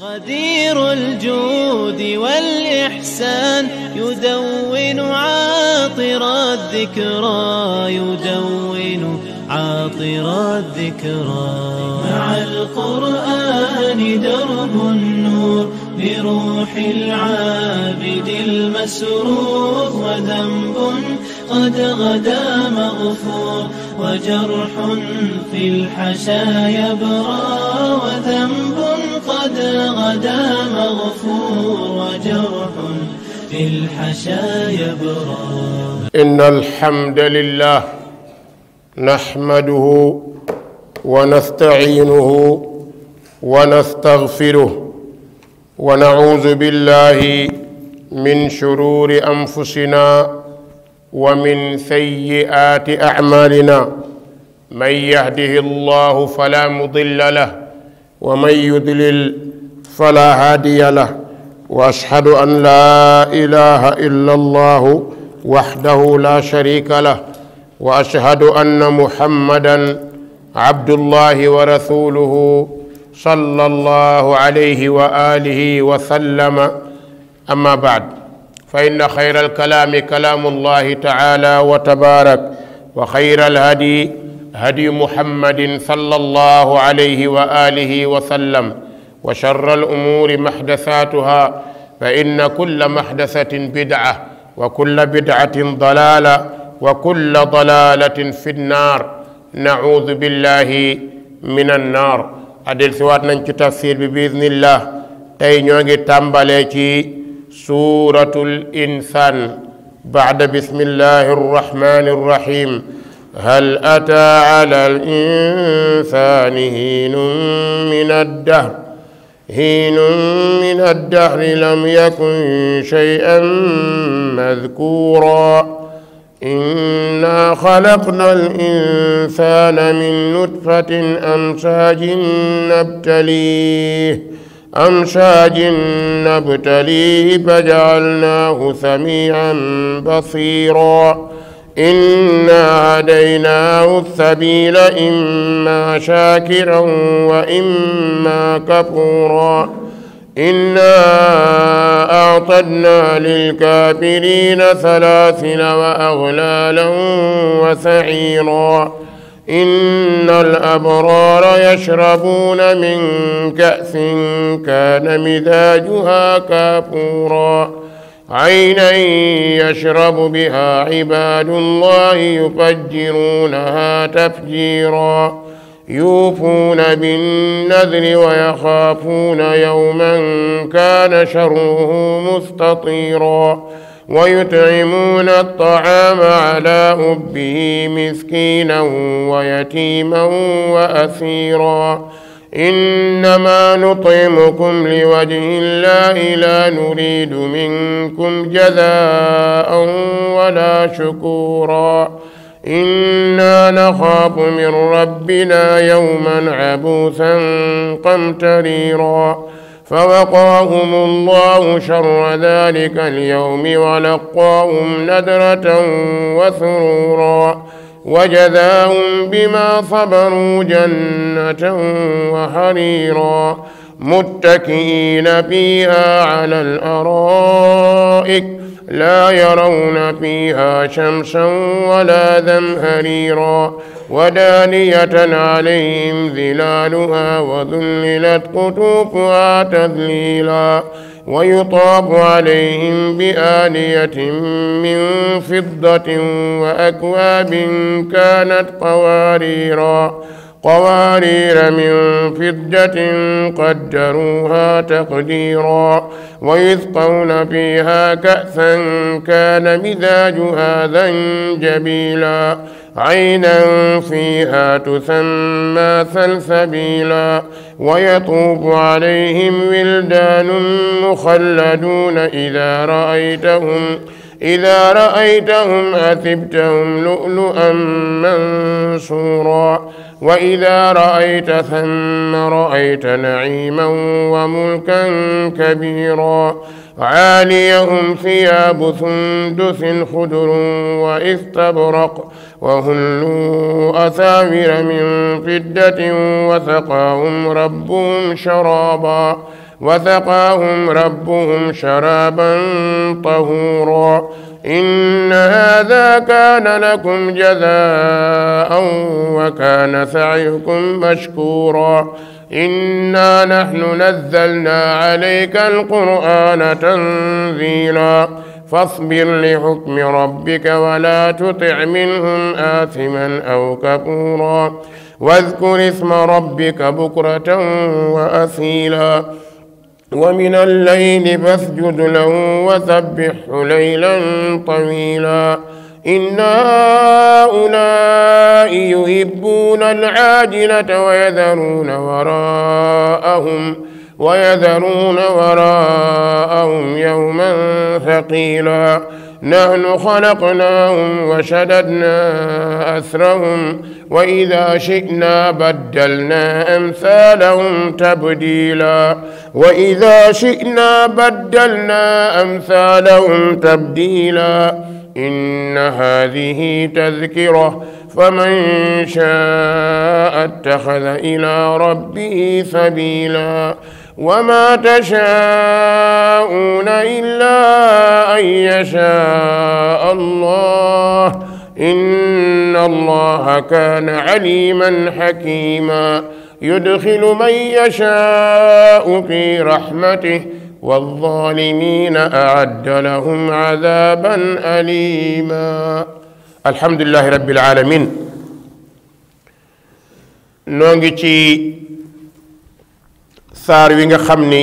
غدير الجود والإحسان يدون عاطر الذكرى مع القرآن درب النور لروح العابد المسرور وذنب قد غدا مغفور وجرح في الحشا يبرى وذنب قد غدا مغفور وجرح في الحشا يبرى. إن الحمد لله نحمده ونستعينه ونستغفره ونعوذ بالله من شرور أنفسنا ومن سيئات أعمالنا. من يهده الله فلا مضل له ومن يضلل فلا هادي له، وأشهد أن لا إله إلا الله وحده لا شريك له، وأشهد أن محمدًا عبد الله ورسوله صلى الله عليه وآله وسلم. أما بعد، فإن خير الكلام كلام الله تعالى وتبارك، وخير الهدي هدي محمد صلى الله عليه وآله وسلم، وشر الأمور محدثاتها، فإن كل محدثة بدعة وكل بدعة ضلالة وكل ضلالة في النار. نعوذ بالله من النار. adil siwaat nañ ci tafsir bi biiznillah. tey ñoo ngi tàmbalee ci suuratul insaan ba'da bismillahi rrahmani rrahim. hal ataa ala al insaani hiinun min addahri lam yakun shay'an madhkuura. إنا خلقنا الإنسان من نطفة أمشاج نبتليه فجعلناه سميعا بصيرا. إنا هديناه السبيل إما شاكرا وإما كفورا. إنا أعتدنا للكافرين سلاسل وأغلالا وسعيرا. إن الأبرار يشربون من كأس كان مزاجها كافورا. عينا يشرب بها عباد الله يفجرونها تفجيرا. يوفون بالنذر ويخافون يوما كان شره مستطيرا. ويطعمون الطعام على حبه مسكينا ويتيما وأسيرا. إنما نطعمكم لوجه الله لا نريد منكم جزاء ولا شكورا. إنا نخاف من ربنا يوما عبوسا قمطريرا. فوقاهم الله شر ذلك اليوم ولقاهم نضرة وسرورا. وجزاهم بما صبروا جنة وحريرا. متكئين فيها على الأرائك لا يرون فيها شمسا ولا زمهريرا. ودانية عليهم ظلالها وذللت قطوفها تذليلا. ويطاف عليهم بآنية من فضة وأكواب كانت قوارير من فضة قدروها تقديرا. ويسقون فيها كأسا كان مزاجها زنجبيلا. عينا فيها تسمى سلسبيلا. ويطوف عليهم ولدان مخلدون إذا رأيتهم حسبتهم لؤلؤا منثورا. وإذا رأيت ثم رأيت نعيما وملكا كبيرا. عاليهم ثياب سندس خضر واستبرق وهلوا أساور من فضة وسقاهم ربهم شرابا. وسقاهم ربهم شرابا طهورا إن هذا كان لكم جزاء وكان سعيكم مشكورا إنا نحن نزلنا عليك القرآن تنزيلا فاصبر لحكم ربك ولا تطع منهم آثما أو كفورا واذكر اسم ربك بكرة وأصيلا ومن الليل فاسجد له وسبحه ليلا طويلا إن هؤلاء يحبون العاجلة ويذرون وراءهم يوما ثقيلا نحن خلقناهم وشددنا أسرهم وإذا شئنا بدلنا أمثالهم تبديلا إن هذه تذكرة فمن شاء اتخذ إلى ربه سبيلا وما تشاءون إلا أن يشاء الله إن الله كان عليما حكيما يدخل من يشاء في رحمته والظالمين أعد لهم عذابا أليما الحمد لله رب العالمين نونغي تي saar wi nga xam ni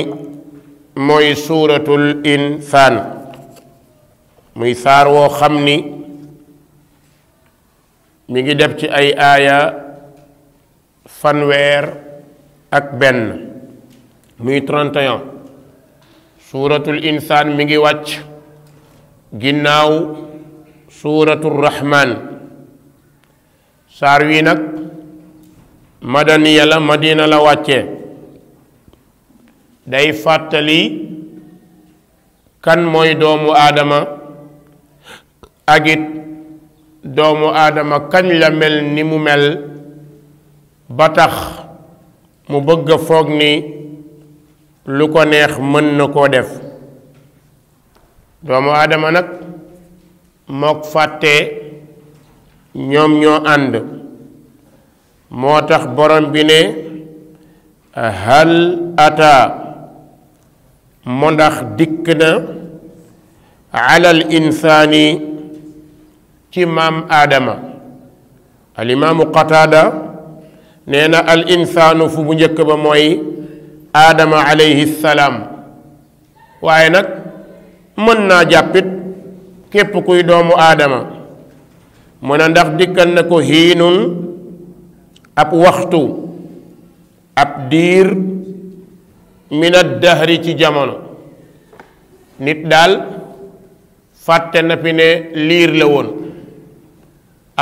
mooy suuratul insaan muy saar woo xam ni mi ngi def ci ay aaya fanweer ak benn muy 31 suuratul insaan mi ngi wàcc ginnaaw suuratul rahmaan saar wi nag madaniya la madina la wàccee day fàttali kan mooy doomu aadama ak it doomu aadama kañ la mel ni mu mel ba tax mu bëgg a foog ni lu ko neex mën na koo def doomu aadama nag mook fàtte ñoom ñoo ànd moo tax borom bi ne hal ata mo ndax dikk na alal insaani ci maam aadama al imaamu qataada nee na al insaanu fu bu njëkk ba mooy aadama alayhi salaam waaye nag mën naa jàppit képp kuy doomu aadama mu ne ndax dikkal na ko hiinun ab waxtu ab diir min ad-dahri ci jamono nit daal fàtte na fi ne liir la woon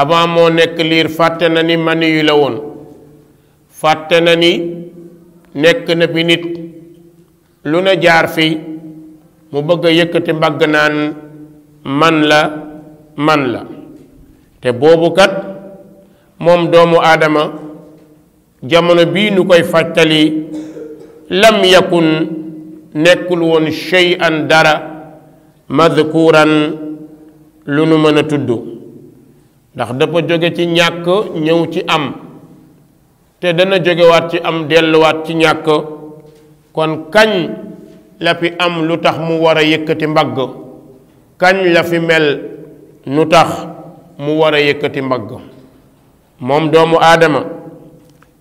avant moo nekk liir fàtte na ni mani yu la woon fàtte na ni nekk na fi nit lu na jaar fi mu bëgg a yëkkati mbagg naan man la te boobu kat moom doomu aadama jamono bii nu koy fàttali lam yakun nekkul woon shay'an dara madhkuran lu nu mën a tudd ndax dafa jóge ci ñàkk ñëw ci am te dana jógewaat ci am delluwaat ci ñàkk kon kañ la fi am lu tax mu war a yëkkati mbagg kañ la fi mel nu tax mu war a yëkkati mbagg moom doomu aadama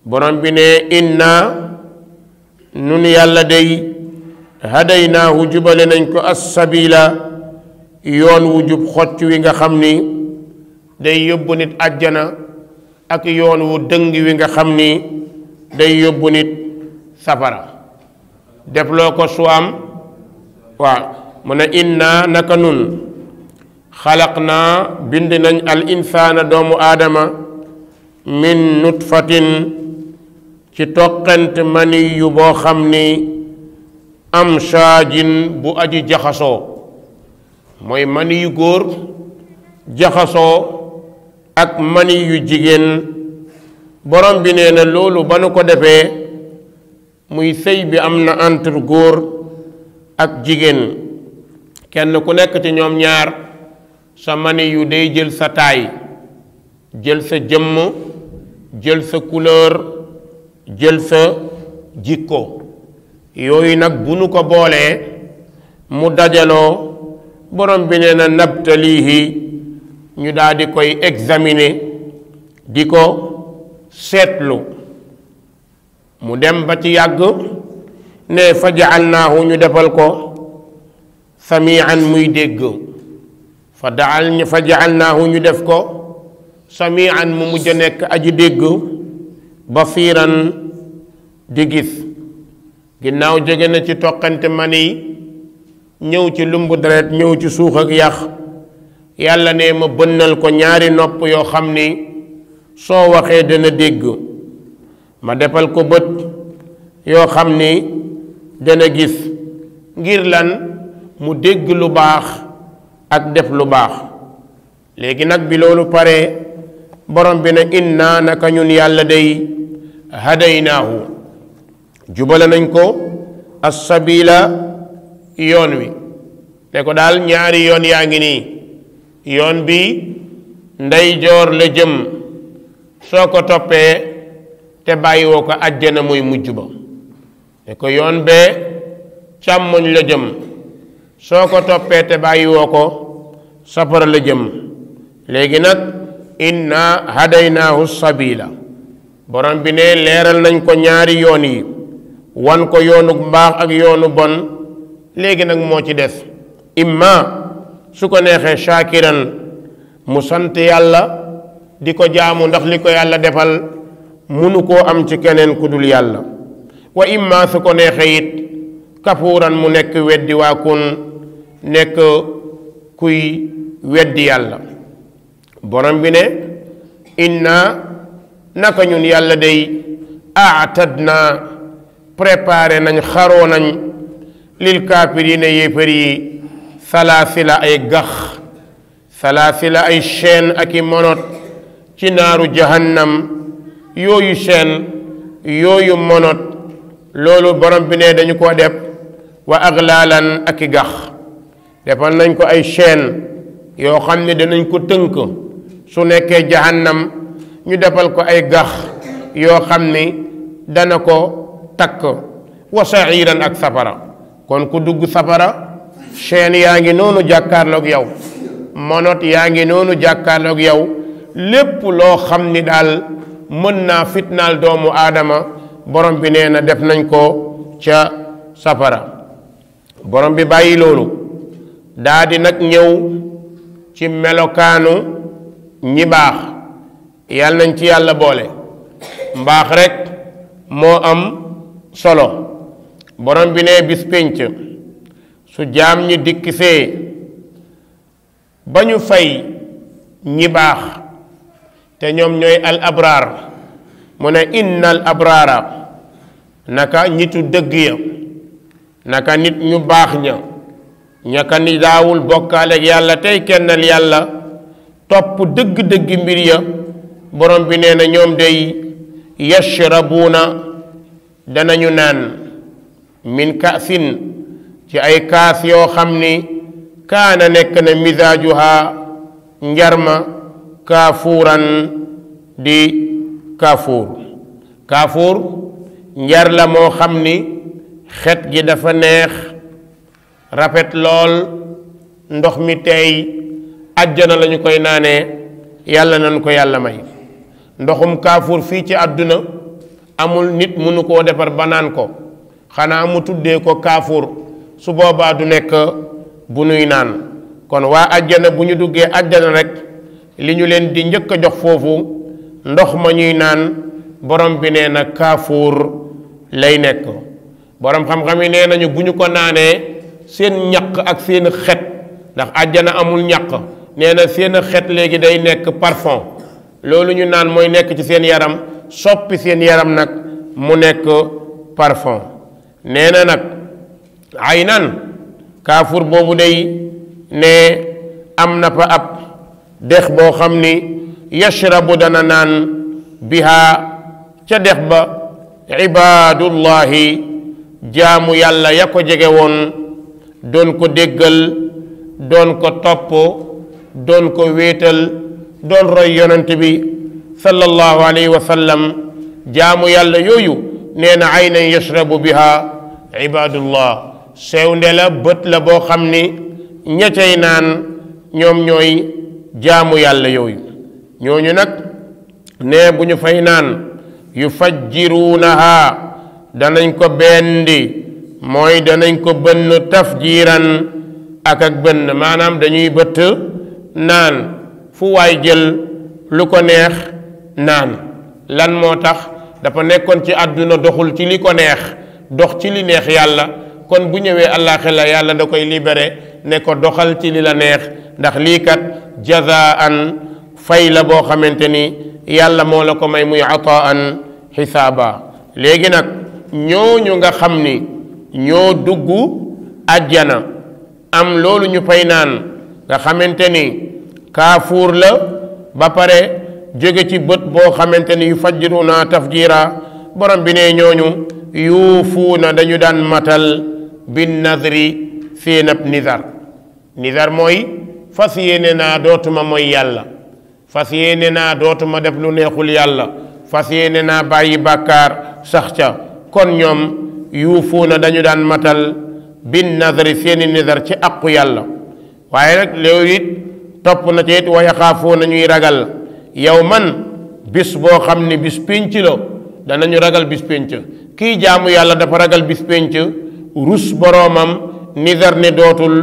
borom bi ne inna nun yàlla day hadaynaahu jubale nañ ko as-sabila yoon wu jub xocc wi nga xam ni day yóbbu nit àjjana ak yoon wu dëng wi nga xam ni day yóbbu nit safara def loo ko suwaam waaw mu ne inna naka nun xalaq naa bind nañ al insaana doomu aadama min nutfatin ci toqent mani yu boo xam ni am shaajin bu aji jaxasoo mooy mani yu góor jaxasoo ak mani yu jigéen borom bi nee na loolu ba nu ko defee muy sëy bi am na entre góor ak jigéen kenn ku nekk ci ñoom ñaar sa mani yu day jël sa taay jël sa jëmm jël sa couleur jël sa jikko yooyu nag bu nu ko boolee mu dajaloo borom bi nee na nabtalihi ñu daal di koy examiner di ko seetlu mu dem ba ci yàgg ne fa ja'alnaahu ñu defal ko samian muy dégg fa ja'alnaahu ñu def ko samian mu mujj a nekk aji dégg basiiran di gis ginnaaw jóge na ci toqante mani ñëw ci lumbu deret ñëw ci suux ak yax yàlla ne ma bënnal ko ñaari nopp yoo xam ni soo waxee dana dégg ma defal ko bët yoo xam ni dana gis ngir lan mu dégg lu baax ak def lu baax léegi nag bi loolu pare borom bi ne inna naka ñun yàlla day hadaynaahu jubale nañ ko as-sabila yoon wi ne ko daal ñaari yoon yaa ngi nii yoon bi ndeyjoor la jëm soo ko toppee te bàyyiwoo ko àjjana muy mujj ba ne ko yoon bee càmmoñ la jëm soo ko toppee te bàyyiwoo ko safara la jëm léegi nag inna hadaynaahu sabila borom bi ne leeral nañ ko ñaari yoon yi wan ko yoonu mbaax ak yoonu bon léegi nag moo ci des imma su ko neexee shaakiran mu sant yàlla di ko jaamu ndax li ko yàlla defal munu koo am ci keneen ku dul yàlla wa imma su ko neexee it kafuuran mu nekk weddi waa kun nekk kuy weddi yàlla borom bi ne inna naka ñun yàlla day aatadna préparé nañ xaroo nañ lil kaafiriina yéefar yi salaasila ay gax salaasila ay chaîne ak i monot ci naaru jahannam yooyu chaîne yooyu monot loolu borom bi ne dañu ko def wa aglaalan ak i gax defal nañ ko ay chaîne yoo xam ne danañ ko tënk su nekkee jahannam ñu defal ko ay gax yoo xam ni dana ko takk wa sa'iran ak safara kon ku dugg safara chaîne yaa ngi noonu jàkkaarloog yow monot yaa ngi noonu jàkkaarloog yow lépp loo xam ni daal mën naa fitnaal doomu aadama borom bi nee na def nañ ko ca safara borom bi bàyyi loolu daa di nag ñëw ci melokaanu ñi baax yàlla nañ ci yàlla boole mbaax rek moo am solo borom bi ne bis pénc su jaam ñi dikkisee ba ñu fay ñi baax te ñoom ñooy al abraar mu ne inna al abraara naka nitu dëgg ya naka nit ñu baax ña ñaka ni daawul bokkaale ak yàlla tey kennal yàlla topp dëgg-dëgg mbir ya borom bi nee na ñoom day yashrabuuna danañu naan min kaasin ci ay kaas yoo xam ni kaana nekk na misaajuha njarma kaafuuran di kaafuur kaafuur njar la moo xam ni xet gi dafa neex rafet lool ndox mi tey àjjana lañu koy naanee yàlla nañ ko yàlla may ndoxum kaafuur fii ci àdduna amul nit mënu koo defar ba naan ko xanaa mu tuddee ko kaafuur su boobaa du nekk bu nuy naan kon waa àjjana bu ñu duggee àjjana rek li ñu leen di njëkk a jox foofu ndox ma ñuy naan borom bi nee na kaafuur lay nekk borom xam-xam yi nee nañu bu ñu ko naanee seen ñaq ak seen xet ndax àjjana amul ñaq nee na seen xet léegi day nekk parfum loolu ñu naan mooy nekk ci seen yaram soppi seen yaram nag mu nekk parfum nee na nag ay nan kaafur boobu day ne am na fa ab dex boo xam ni yashrabu dana naan bihaa ca dex ba ibaadullahi jaamu yàlla ya ko jege woon doon ko déggal doon ko topp doon ko wéetal doon roy yonent bi sallallahu alayhi wa sallam jaamu yàlla yooyu nee na aynan yashrabu biha ibadullah sewnde la bët la boo xam ni ña cay naan ñoom ñooy jaamu yàlla yooyu ñooñu nag ne bu ñu fay naan yufajjiruunaha danañ ko bendi mooy danañ ko bënn tafjiran ak bënn maanaam dañuy bëtt naan fu waay jël lu ko neex naan lan moo tax dafa nekkoon ci àdduna doxul ci li ko neex dox ci li neex yàlla kon bu ñëwee àllaaxira yàlla da koy libéré ne ko doxal ci li la neex ndax lii kat jazaan fay la boo xamante ni yàlla moo la ko may muy ataan xisaaba léegi nag ñooñu nga xam ni ñoo dugg àjjana am loolu ñu fay naan nga xamante ni kaafuur la ba pare jóge ci bët boo xamante ni yu fajjiruna tafjira borom bi ne ñooñu yuufuuna dañu daan matal bin nadri seen ab nizar mooy fas yéene naa dootuma mooy yàlla fas yéene naa dootuma def lu neexul yàlla fas yéene naa bàyyi bàkkaar sax ca kon ñoom yuufuuna dañu daan matal bin nadri seeni nizar ci aqu yàlla waaye nag loolu it topp na ci it wa yaxaafuuna ñuy ragal yow man bis boo xam ni bis pénc la danañu ragal bis pénc kii jaamu yàlla dafa ragal bis pénc rus boroomam nizar ne dootul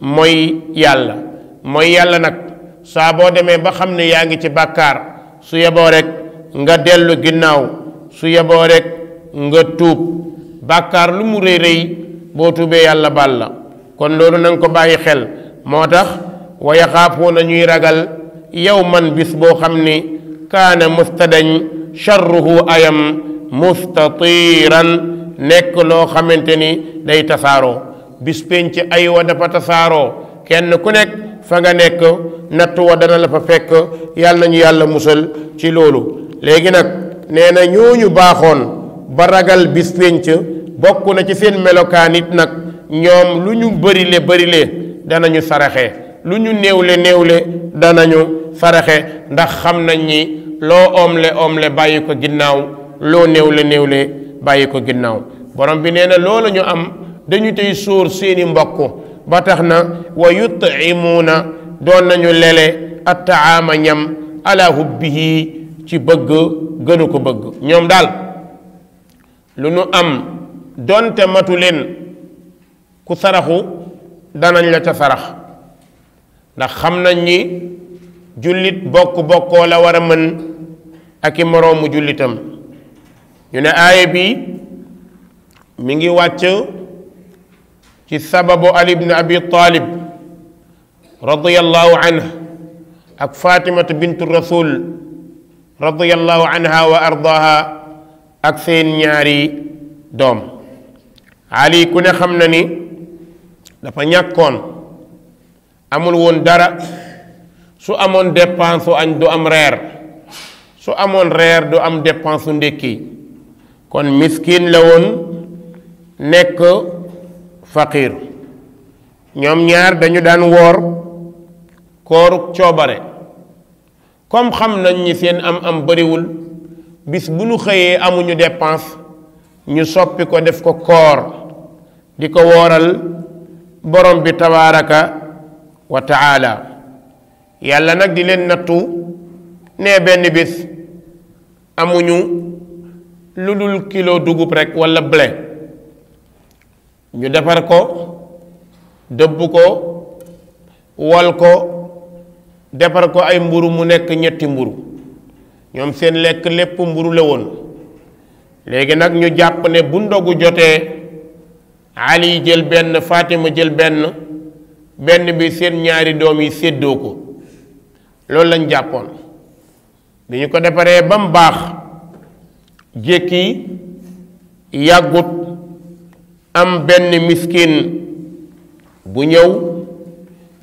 mooy yàlla nag saa boo demee ba xam ne yaa ngi ci bàkkaar su yeboo rek nga dellu ginnaaw su yeboo rek nga tuub bàkkaar lu mu rëy rëy boo tuubee yàlla baal la kon loolu na nga ko bàyyi xel moo tax wa yaxaafuuna ñuy ragal yow man bis boo xam ni kaana mustadañ charruhu ayam mustatiran nekk loo xamante ni day tasaaroo bis penc ay wa dafa tasaaroo kenn ku nekk fa nga nekk natt wa dana la fa fekk yàlla nañu yàlla musal ci loolu léegi nag nee na ñooñu baaxoon ba ragal bis penc bokk na ci seen melokaan it nag ñoom lu ñu bërile danañu saraxe lu ñu néewle danañu saraxe ndax xam nañ ni loo omle bàyyi ko ginnaaw loo néewle bàyyi ko ginnaaw borom bi nee na loolu ñu am dañu tey sóor seeni mbokk ba tax na wa yut'imuuna doon nañu lele attaama ñam ala hubbihi ci bëgg gënu ko bëgg ñoom daal lu nu am donte matu leen ku saraxu danañ la ca sarax ndax xam nañ ni jullit bokkoo la war a mën ak i moroomu jullitam ñu ne aaya bi mi ngi wàcc ci sababu Ali ibn Abi Talib radiyallahu anhu ak Fatimatu bintu Rasul radiyallahu anha wa ardaha ak seen ñaari doom Ali ku ne xam na ni dafa ñàkkoon amul woon dara su amoon dépense su añ du am reer su amoon reer du am dépense su ndékki kon miskin la woon nekk faqir ñoom ñaar dañu daan woor kooruk coobare comme xam nañ ñi seen am bariwul bis bu ñu xëyee amuñu dépense ñu soppi ko def ko koor di ko wooral borom bi tabaaraka wa taala yàlla nag di leen nattu nee benn bis amuñu lu dul kilo dugub rek walla blé ñu defar ko dëbb ko wol ko defar ko ay mburu mu nekk ñetti mburu ñoom seen lekk lépp mburu la woon léegi nag ñu jàpp ne bu ndogu jotee Ali jël benn Fatima jël benn bi seen ñaari doom yi séddoo ko loolu lañ jàppoon bi ñu ko defaree ba mu baax jékki yàggut am benn miskin bu ñëw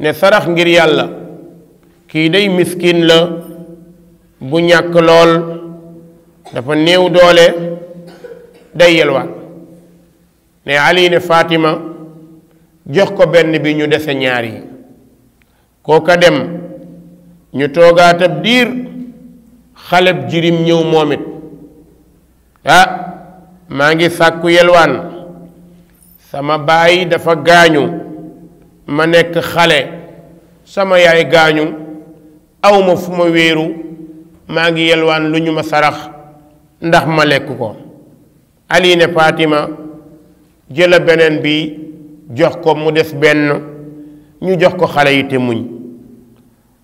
ne sarax ngir yàlla kii day miskin la bu ñàkk lool dafa néew doole day yelwaan ne Ali ne Fatima jox ko benn bi ñu dese ñaar yi kooka dem ñu toogaat ab diir xaleb jirim ñëw moom it maa ngi sàkku yelwaan sama baay dafa gaañu ma nekk xale sama yaay gaañu awma fu ma wéeru maa ngi yelwaan lu ñu ma sarax ndax ma lekk ko Ali ne Fatima jëla beneen bi jox ko mu des benn ñu jox ko xale yi te muñ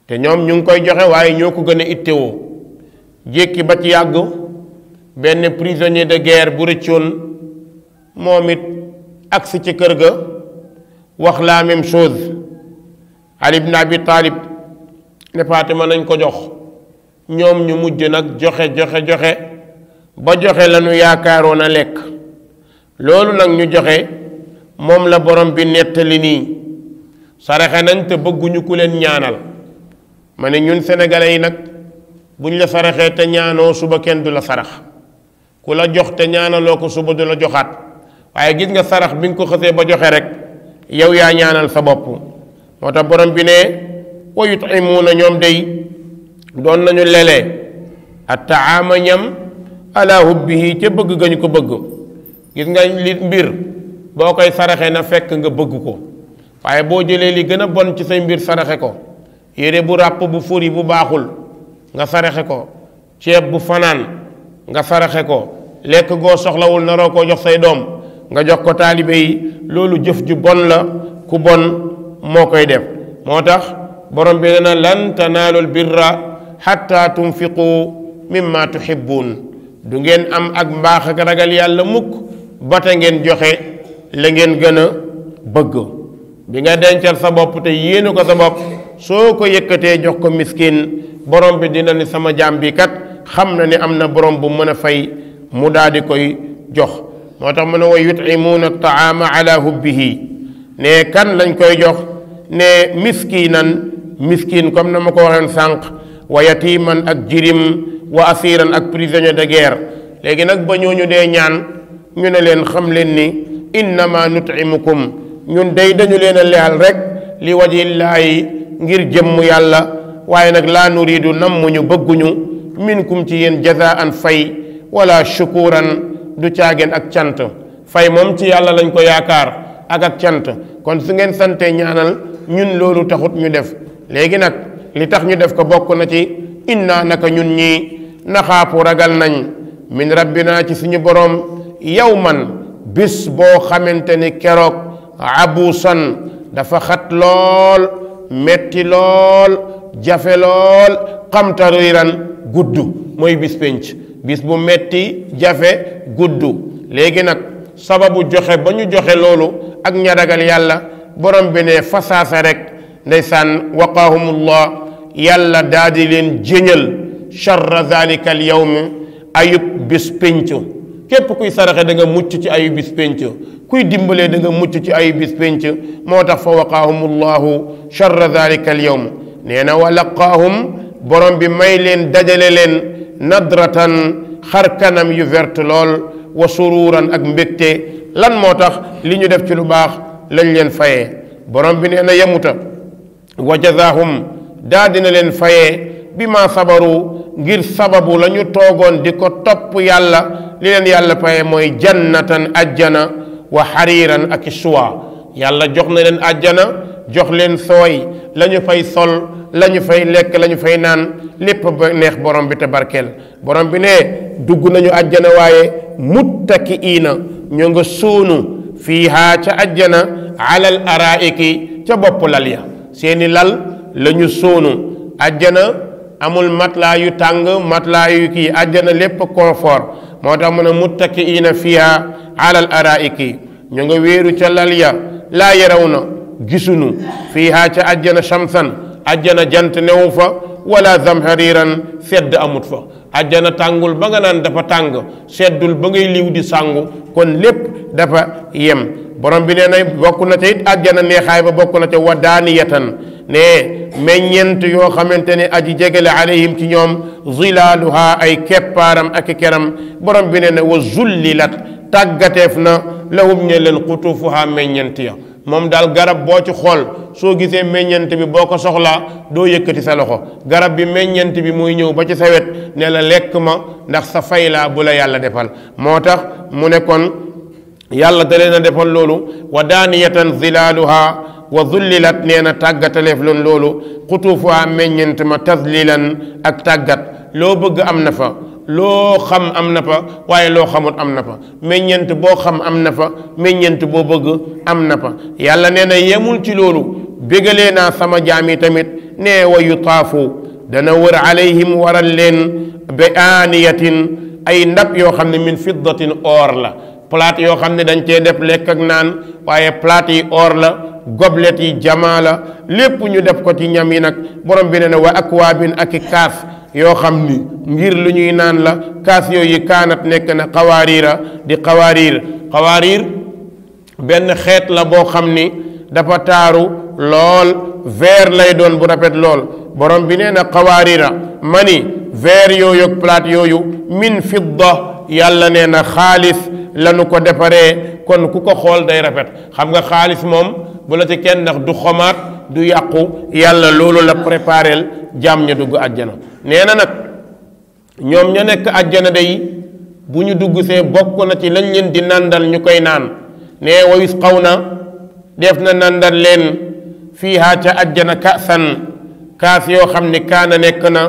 te ñoom ñu ngi koy joxe waaye ñoo ko gën a ittewoo jékki ba ci yàgg benn prisonnier de guerre bu rëccoon moom it agsi ci kër ga wax la même chose Ali ibn Abi Talib ne Fatima nañ ko jox ñoom ñu mujj nag joxe ba joxe lañu yaakaaroon a lekk loolu nag ñu joxe moom la borom bi nettali nii saraxe nañ te bëgguñu ku leen ñaanal ma ne ñun sénégalais yi nag buñ la saraxee te ñaanoo suba kenn du la sarax ku la jox te ñaanaloo ko suba du la joxaat waaye gis nga sarax bi nga ko xësee ba joxe rek yow yaa ñaanal sa bopp moo tax borom bi ne wa yut'imuuna ñoom day doon nañu lelee at-ta'aama ñam ala hubbihi ca bëgg ga ñu ko bëgg gis nga li mbir boo koy saraxe na fekk nga bëgg ko waaye boo jëlee li gën a bon ci say mbir saraxe ko yére bu ràpp bu furi bu baaxul nga saraxe ko ceeb bu fanaan nga saraxe ko lekk goo soxlawul naroo koo jox say doom nga jox ko taalibe yi loolu jëf ju bon la ku bon moo koy def moo tax borom bi nee na lan tanaalul birra xatta tunfiqu mimma tuhibbun du ngeen am ak mbaax ak ragal yàlla mukk bata ngeen joxe la ngeen gën a bëgg bi nga dencal sa bopp te yéene ko sa bopp soo ko yëkkatee jox ko miskin borom bi dina ni sama jaam bi kat xam na ni am na borom bu mën a fay mu daal di koy jox moo tax mu ne wa yut'imuuna taama ala hubbihi ne kan lañ koy jox ne miskinan miskin comme na ma ko waxeen sànq wa yatiman ak jirim wa asiran ak prisonnier de guerre léegi nag ba ñooñu dee ñaan ñu ne leen xam leen ni innama nut'imukum ñun day dañu leen a leyal rek li wajillaahi ngir jëmm yàlla waaye nag laa nuriidu nammuñu bëgguñu minkum ci yéen jazaan fay wala shukuran du caageen ak cant fay moom ci yàlla lañ ko yaakaar ak cant kon su ngeen sante ñaanal ñun loolu taxut ñu def léegi nag li tax ñu def ko bokk na ci inna naka ñun ñii naxaafu ragal nañ min rabbina ci suñu borom yawman bis boo xamante ni keroog abuusan dafa xat lool metti lool jafe lool qamtariiran gudd mooy bis penc bis bu metti jafe gudd léegi nag sababu joxe ba ñu joxe loolu ak ña ragal yàlla borom bi ne fasaasa rek ndeysaan waqaahumullah yàlla daal di leen jéñal charra zalika al yawm ayub bis penc képp kuy saraxe da nga mucc ci ayu bis penc kuy dimbalee da nga mucc ci ayu bis penc moo tax fa waqaahumullahu charra zalika al yawm nee na wa laqaahum borom bi may leen dajale leen nadratan xar kanam yu verte lool wa sururan ak mbégte lan moo tax li ñu def ci lu baax lañ leen fayee borom bi nee na yemuta wa jazaahum daa dina leen fayee bi ma sabaru ngir sababu la ñu toogoon di ko topp yàlla li leen yàlla fayee mooy jannatan ajjana wa xariiran ak suwa yàlla jox na leen ajjana jox leen sooy la ñu fay sol la ñu fay lekk la ñu fay naan lépp ba neex borom bi te barkeel borom bi ne dugg nañu ajjana waaye muttakiina ñu nga suunu fiihaa ca ajjana alal araiki ca bopp lal ya seeni lal la ñu suunu ajjana amul matelas yu tàng matelas yu kii ajjana lépp confort moo tax mu ne muttakiina fiihaa alal araiki ñu nga wéeru ca lal ya laa yaraw na gisunu fiihaa ca ajjana shamsan ajjana jant newu fa wala zamhariran sedd amut fa ajjana tàngul ba nga naan dafa tàng seddul ba ngay liw di sàngu kon lépp dafa yem borom bi nee na bokk na ca it ajjana neexaay ba bokk na ca wadaaniyatan ne meññent yoo xamante ne aji jegele alayhim ci ñoom zilaaluha ay keppaaram ak keram borom bi nee na wa zullilat tàggateef na lahum ñe leen xutuufuha meññent ya moom daal garab boo ci xool soo gisee meññent bi boo ko soxlaa doo yëkkati sa loxo garab bi meññent bi muy ñëw ba ci sa wet ne la lekk ma ndax sa fay laa bu la yàlla defal moo tax mu ne kon yàlla da leen a defal loolu wa daaniyatan zilaaluha wa zullilat nee na tàggataleef loon loolu xutuufuha meññent ma tazlilan ak tàggat loo bëgg am na fa loo xam am na fa waaye loo xamut am na fa meññent boo xam am na fa meññent boo bëgg am na fa yàlla nee na yemul ci loolu bégalee naa sama jaam yi tamit nee wa yutaafu dana wër alayhim waral leen bi aaniyatin ay ndab yoo xam ne min fiddatin or la plate yoo xam ne dañ cee def lekk ak naan waaye plate yi or la goblet yi jamaa la lépp ñu def ko ci ñam yi nag borom bi nee na wa akwaabin ak i kaas yoo xam ni ngir lu ñuy naan la kaas yooyu kaanat nekk na xawaariira di xawaariir benn xeet la boo xam ni dafa taaru lool verre lay doon bu rafet lool borom bi nee na xawaariira mani verre yooyu ak plate yooyu min fidda yàlla nee na xaalis lanu ko defaree kon ku ko xool day rafet xam nga xaalis moom bu la ci kenn ndax du xomaat du yàqu yàlla loolu la prépareel jaam ña dugg àjjana nee na nag ñoom ña nekk àjjana day bu ñu dugg see bokk na ci lañ leen di nandal ñu koy naan nee wa yusqawna def na nandal leen fiiha ca àjjana kaasan kaas yoo xam ni kaana nekk na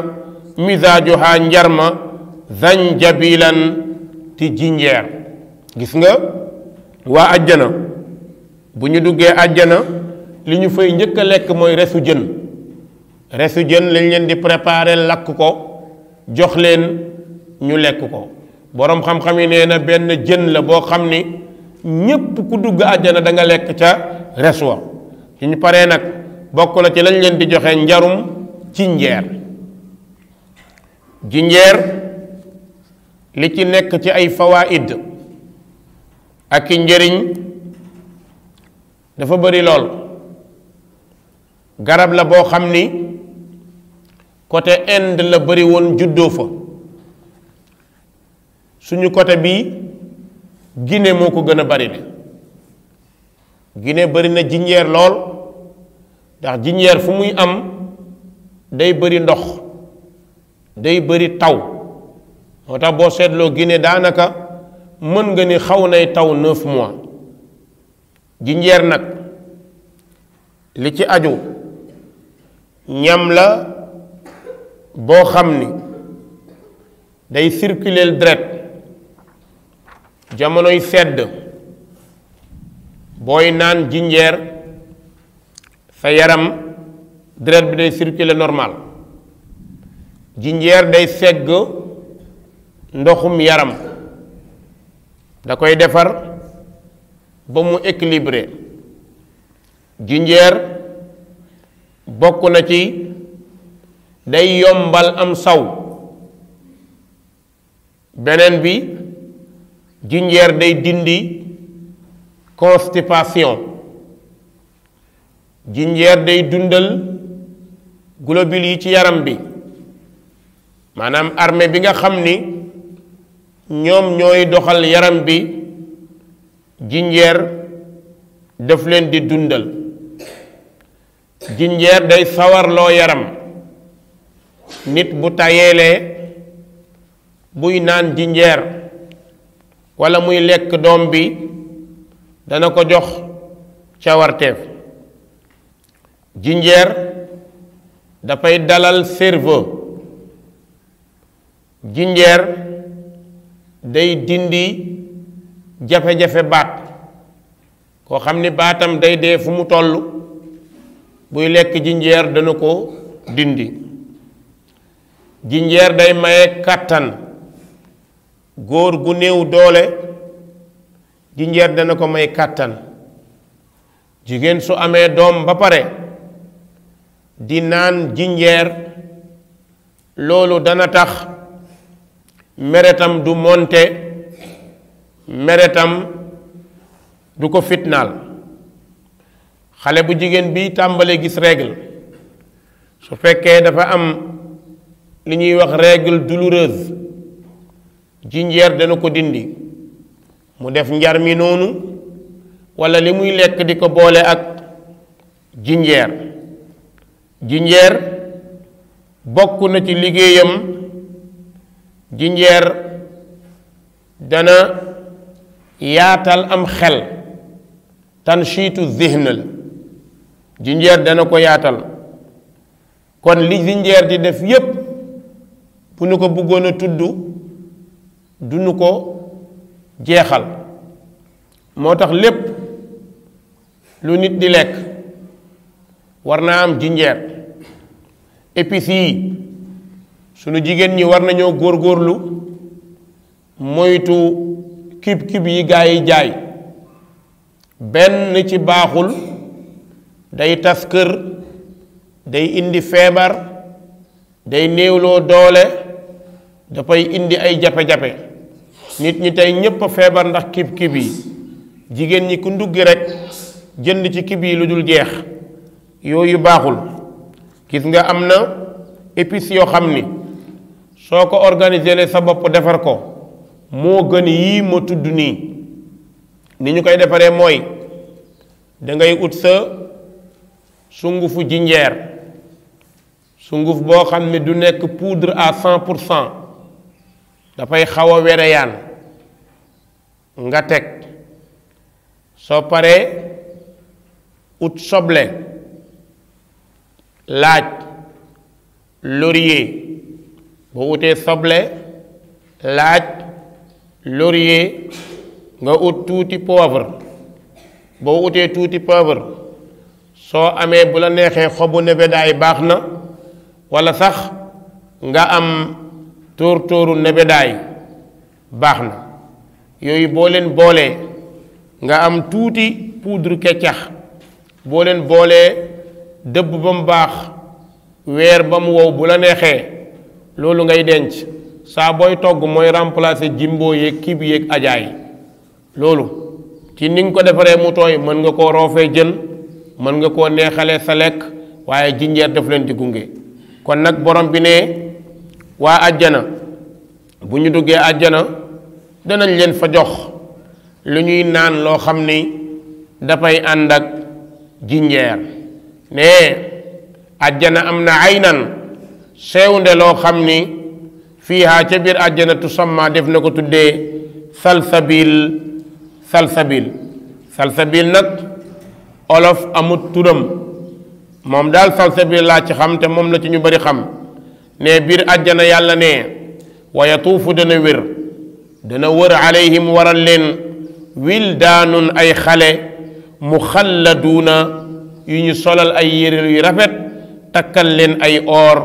misaajuha njarma zanjabilan ti jinjeer gis nga waa àjjana bu ñu duggee àjjana li ñu fay njëkk a lekk mooy resu jën lañ leen di préparer lakk ko jox leen ñu lekk ko boroom xam-xam yi nee na benn jën la boo xam ni ñépp ku dugg àjjana da nga lekk ca res wa ci ñu paree nag bokk na ci lañ leen di joxe njarum jinjeer li ci nekk ci ay fawaid ak i njëriñ dafa bari lool garab la boo xam ni côté Inde la bari woon juddoo fa suñu côté bii Guinée moo ko gën a bari de Guinée bari na jinjeer lool ndax jinjeer fu muy am day bari ndox day bari taw moo tax boo seetloo Guinée daanaka mën nga ni xaw nay taw 9 mois jinjeer nag li ci aju ñam la boo xam ni day circuler deret jamonoy sedd booy naan jinjeer sa yaram deret bi day circuler normal jinjeer day segg ndoxum yaram da koy defar ba mu équilibré jinjeer bokk na ci day yombal am saw beneen bi jinjeer day dindi constipation jinjeer day dundal globules yi ci yaram bi maanaam armée bi nga xam ni ñoom ñooy doxal yaram bi jinjeer daf leen di dundal jinjeer day sawarloo yaram nit bu tayeelee buy naan jinjeer walla muy lekk doom bi dana ko jox cawarteef jinjeer dafay dalal cerveau jinjeer day dindi jafe-jafe baat koo xam ni baatam day dee fu mu toll buy lekk jinjeer dana ko dindi jinjeer day maye kàttan góor gu néew doole jinjeer dana ko may kàttan jigéen su amee doom ba pare di naan jinjeer loolu dana tax meretam du monte meretam du ko fitnaal xale bu jigéen bi tàmbalee gis règle su fekkee dafa am li ñuy wax règle douloureuse jinjeer dana ko dindi mu def njar mi noonu walla li muy lekk di ko boole ak jinjeer jinjeer bokk na ci liggéeyam jinjeer dana yaatal am xel tanshiitu zihn la jinjeer dana ko yaatal kon li jinjeer di def yépp bu nu ko bëggoon a tudd du nu ko jeexal moo tax lépp lu nit di lekk war naa am jinjeer épices yi sunu jigéen ñi war nañoo góorgóorlu moytu kib yi gaa yi jaay benn ci baaxul day tas kër day indi feebar day néewloo doole dafay indi ay jafe-jafe nit ñi tey ñépp a feebar ndax kib yi jigéen ñi ku nduggi rekk jënd ci kib yi lu dul jeex yooyu baaxul gis nga am na épices yoo xam ni soo ko organiser sa bopp defar ko moo gën yii ma tudd nii ni ñu koy defaree mooy dangay ut sa sungufu jinjeer sunguf boo xam ne du nekk poudre à 100% dafay xaw a wereyaan nga teg soo paree ut soble laaj laurier boo utee soble laaj laurier nga ut tuuti poivre boo utee tuuti poivre soo amee bu la neexee xobu nebedaay baax na walla sax nga am tóor-tóoru nebedaay baax na yooyu boo leen boolee nga am tuuti poudre keccax boo leen boolee dëbb ba mu baax weer ba mu wow bu la neexee loolu ngay denc saa booy togg mooy remplacer jimbo yeeg kib yeeg ajaay loolu ci ni nga ko defaree mu tooy mën nga koo roofee jën mën nga koo neexalee sa lekk waaye jinjeer daf leen di gunge kon nag borom bi ne waa àjjana bu ñu duggee àjjana danañ leen fa jox lu ñuy naan loo xam ni dafay ànd ak jinjeer ne àjjana am na aynan sewnde loo xam ni fiihaa ca biir àjjana tusamma def na ko tuddee salsabil salsabil nag olof amut turam moom daal salsabil laa ci xam te moom la ci ñu bari xam ne biir àjjana yàlla ne wa yatuufu dana wër alayhim waral leen wildaanun ay xale muxalladuuna yu ñu solal ay yére yu rafet takkal leen ay or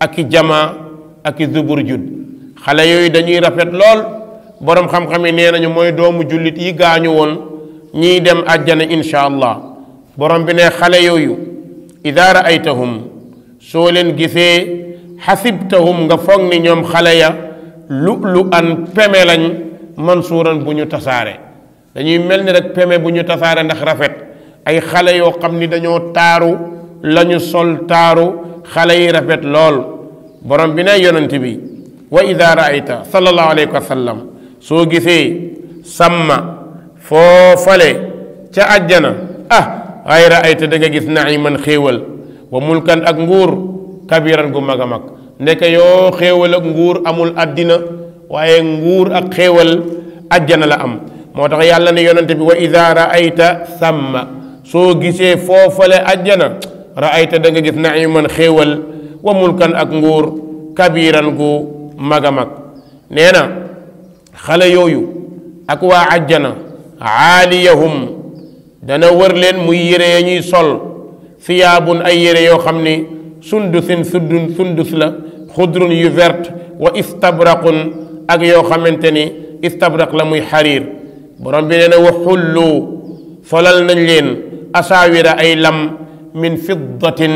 ak i jama ak i zuburjud xale yooyu dañuy rafet lool boroom xam-xam yi nee nañu mooy doomu jullit yi gaañu woon ñiy dem àjjana insha allah borom bi ne xale yooyu ida raaytahum soo leen gisee xasibtahum nga foog ni ñoom xale ya lu an peme lañ mansuuran bu ñu tasaare dañuy mel ni rek peme bu ñu tasaare ndax rafet ay xale yoo xam ni dañoo taaru lañu sol taaru xale yi rafet lool borom bi ne yonent bi wa ida raayta sallallahu alayhi wa sallam soo gisee sàmma foofale ca àjjana ay raayta da nga gis naiman xéewal wa mulkan ak nguur kabiran gu mag a mag ndeke yoo xéewal ak nguur amul àddina waaye nguur ak xéewal àjjana la am moo tax yàlla ne yonente bi wa ida raayta sàmma soo gisee foofale àjjana raayta da nga gis naiman xéewal wa mulkan ak nguur kabiran gu mag a mag nee na xale yooyu ak waa àjjana aaliyahum dana wër leen muy yére ya ñuy sol siyaabun ay yére yoo xam ni sundusin sundus la xudrun yu verte wa istabraqun ak yoo xamante ni istabraq la muy xariir borom bi nee na wa xullu solal nañ leen asaawira ay lam min fiddatin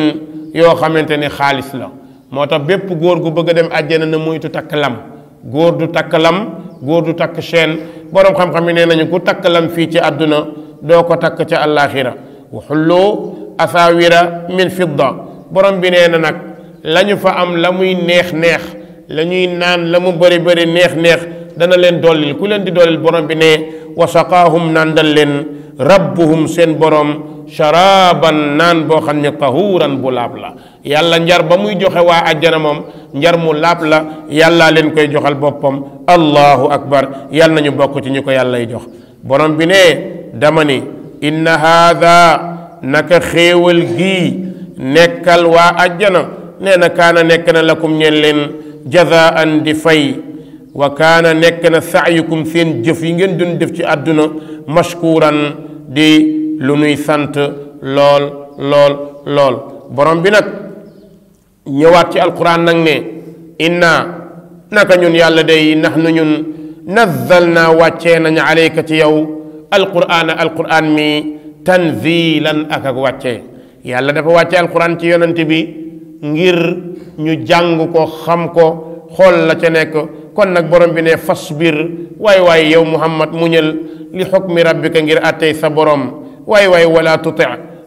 yoo xamante ni xaalis la moo tax bépp góor gu bëgg a dem àjjana na moytu takk lam góor du takk lam góor du takk chaîne borom xam-xam yi nee nañu ku takk lam fii ci àdduna doo ko takk ca àllaaxira wa xullu asaawira min fidda borom bi nee na nag la ñu fa am la muy neex-neex la ñuy naan la mu bëri bëri neex-neex dana leen dollil ku leen di dollil borom bi ne wa saqaahum nandal leen rabbuhum seen borom sharaban naan boo xam ne tahuuran bu laab la yàlla njar ba muy joxe waa àjjana moom njar mu laab la yàlla leen koy joxal boppam allahu akbar yàlla nañu bokk ci ñu ko yàllay jox borom bi ne dama ni inna haada naka xéewal gii nekkal waa àjjana nee na kaana nekk na lakum ñeen leen jazaan di fay wa kaana nekk na saayukum seen jëf yi ngeen doon def ci àdduna mashkuran di lu nuy sant lool lool lool borom bi nag ñëwaat ci alquran nag ne inna naka ñun yàlla day nahnu ñun nazzalna wàccee nañ alayka ci yow alquran mi tanzilan ak wàccee yàlla dafa wàccee alquran ci yonante bi ngir ñu jàng ko xam ko xool la ca nekk kon nag borom bi ne fasbir waay yow muhammad muñal li xukmi rabbika ngir attey sa borom waay wala tuti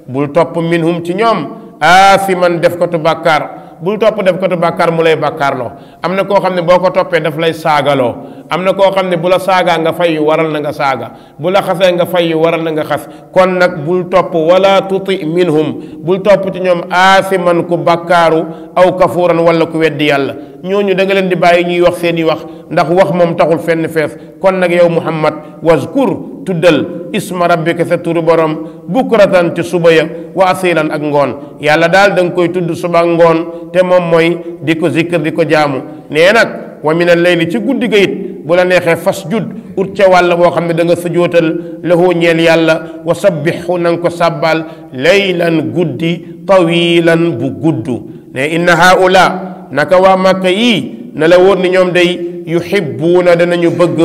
bul topp minhum ci ñoom aasiman def ko tu bàkkaar bul topp def ko tu bàkkaar mu lay bàkkaarloo am na koo xam ne boo ko toppee daf lay saagaloo am na koo xam ne bu la saagaa nga fay waral na nga saaga bu la xasee nga fay waral na nga xas kon nag bul topp wala tuti minhum bul topp ci ñoom aasiman ku bàkkaaru aw kafuuran wala ku weddi yàlla ñooñu da nga leen di bàyyi ñuy wax seeni wax ndax wax moom taxul fenn fees kon nag yow muhammad wazkur tuddal isma rabbika sa turu borom bukratan ci suba ya wa asilan ak ngoon yàlla daal da nga koy tudd suba ak ngoon te moom mooy di ko zikr di ko jaamu nee nag wa min al-layli ci guddi ga it bu la neexee fasjud ut ca wàll boo xam ne da nga sujootal lahu ñeel yàlla wa sabbixu na nga ko sàbbal laylan guddi tawilan bu gudd ne inna haula naka waa màkka yii na la wóor ni ñoom day yuhibbuuna danañu bëgg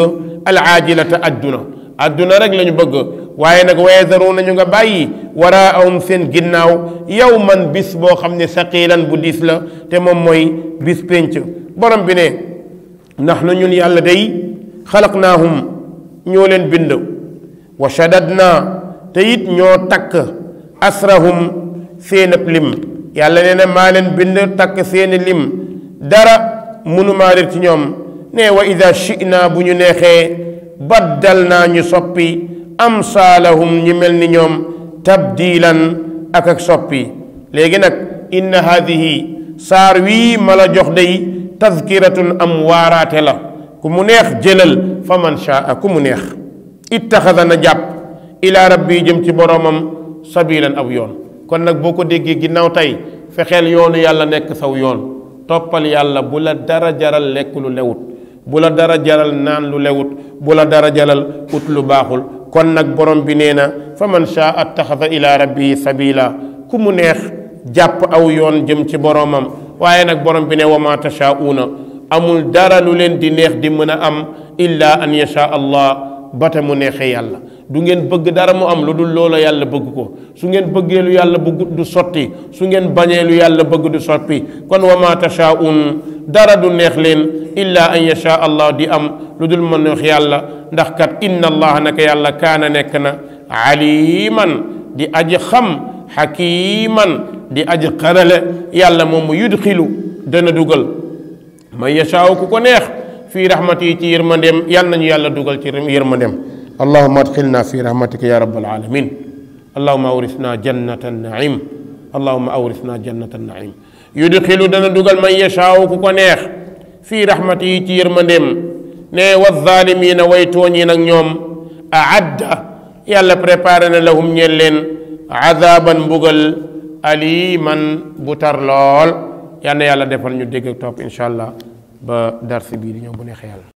alaajilata adduna rek la ñu bëgg waaye nag wayazaruuna ñu nga bàyyi waraahum seen ginnaaw yawman bis boo xam ne saqiilan bu diis la te moom mooy bis pénc borom bi ne nahnu ñun yàlla day xalaqnaahum ñoo leen bind wa shadadna te it ñoo takk asrahum seen ab lim yàlla nee na maa leen bind takk seeni lim dara mënumaa réer ci ñoom ne wa ida shi'na bu ñu neexee baddal naa ñu soppi amsaalahum ñi mel ni ñoom tabdilan ak soppi léegi nag inna haadihi saar wii ma la jox day tazkiratun am waaraate la ku mu neex jëlal fa man shaa ku mu neex ittaxada na jàpp ila rabbi jëm ci boromam sabilan ab yoon kon nag boo ko déggee ginnaaw tey fexeel yoonu yàlla nekk saw yoon toppal yàlla bu la dara jaral lekk lu lewut bu la dara jaral naan lu lewut bu la dara jaral ut lu baaxul kon nag borom bi nee na fa man shaa attaxada ila rabbihi sabila ku mu neex jàpp aw yoon jëm ci boromam waaye nag borom bi ne wa ma tashaa'uuna amul dara lu leen di neex di mën a am illa an yasha allah bata mu neexee yàlla du ngeen bëgg dara mu am lu dul loola yàlla bëgg ko su ngeen bëggee lu yàlla bëgg du sotti su ngeen bañee lu yàlla bëgg du sotti kon wa ma tashaa'uun dara du neex leen illa an yasha allah di am lu dul ma neex yàlla ndax kat inna allah naka yàlla kaana nekk na aliman di aji xam xakiman di aji xarale yàlla moom mu yudxilu dana dugal man yashaaw ku ko neex fii rahmati ci yërmandeem yal nañu yàlla dugal ci yërmandeem allahuma adxilna fi rahmatika ya rabbal alamin allahuma awrisna jannata naim allahuma awrisna jannata naim yudxilu dana dugal man yashaaw ku ko neex fii rahmati ci yërmandeem ne wa zaalimiina way tooñi nag ñoom aadda yàlla préparé na lahum ñeel leen azaban mbugal aliman bu tar lool yal na yàlla defal ñu dégg ak topp incha allah ba darsi bii di ñëw bu neexee yàlla